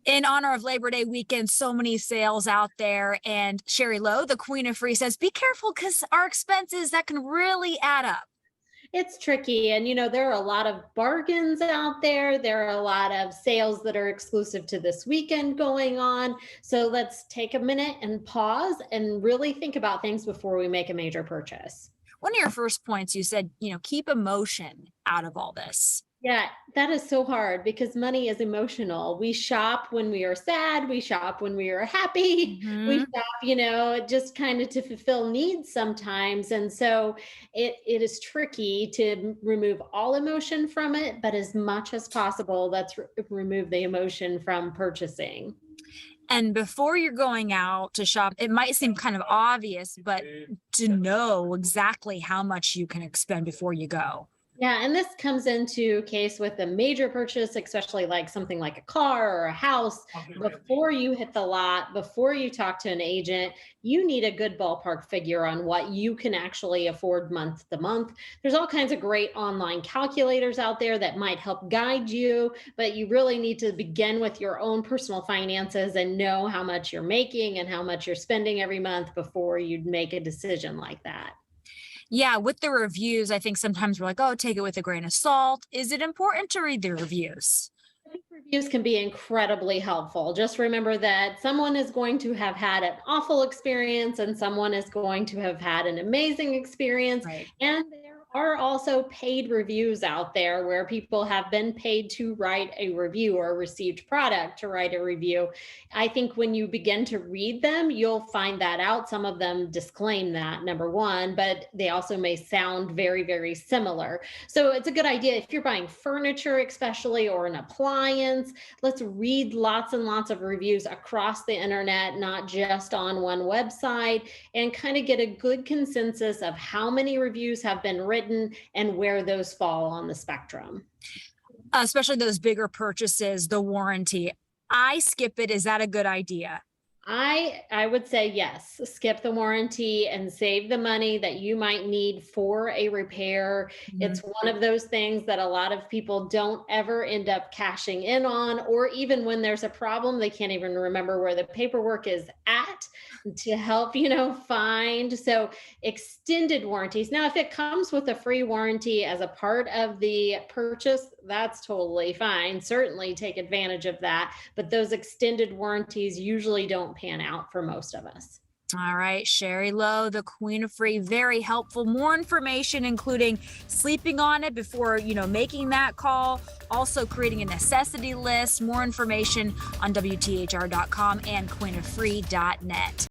In honor of Labor Day weekend, so many sales out there. And Sherry Lowe, the Queen of Free, says, be careful because our expenses that can really add up. It's tricky. And, there are a lot of bargains out there. There are a lot of sales that are exclusive to this weekend going on. So let's take a minute and pause and really think about things before we make a major purchase. One of your first points, you said, keep emotion out of all this. Yeah, that is so hard because money is emotional. We shop when we are sad, we shop when we are happy, we Hmm. shop, just kind of to fulfill needs sometimes. And so it is tricky to remove all emotion from it, but as much as possible, remove the emotion from purchasing. And before you're going out to shop, it might seem kind of obvious, but to know exactly how much you can expend before you go. Yeah, and this comes into case with a major purchase, especially like something like a car or a house. Before you hit the lot, before you talk to an agent, you need a good ballpark figure on what you can actually afford month to month. There's all kinds of great online calculators out there that might help guide you, but you really need to begin with your own personal finances and know how much you're making and how much you're spending every month before you'd make a decision like that. Yeah, with the reviews, I think sometimes we're like, oh, take it with a grain of salt. Is it important to read the reviews? I think reviews can be incredibly helpful. Just remember that someone is going to have had an awful experience and someone is going to have had an amazing experience. Right. And there are also paid reviews out there where people have been paid to write a review or received product to write a review. I think when you begin to read them, you'll find that out. Some of them disclaim that, number one, but they also may sound very, very similar. So it's a good idea if you're buying furniture, especially, or an appliance. Let's read lots and lots of reviews across the internet, not just on one website, and kind of get a good consensus of how many reviews have been written and where those fall on the spectrum. Especially those bigger purchases, the warranty. I skip it. Is that a good idea? I would say yes, skip the warranty and save the money that you might need for a repair. Mhm. It's one of those things that a lot of people don't ever end up cashing in on, or even when there's a problem, they can't even remember where the paperwork is at to help, find. So extended warranties. Now, if it comes with a free warranty as a part of the purchase, that's totally fine. Certainly take advantage of that. But those extended warranties usually don't pan out for most of us. All right, Sherry Lowe, the Queen of Free, very helpful. More information, including sleeping on it before, making that call, also creating a necessity list, more information on WTHR.com and queenoffree.net.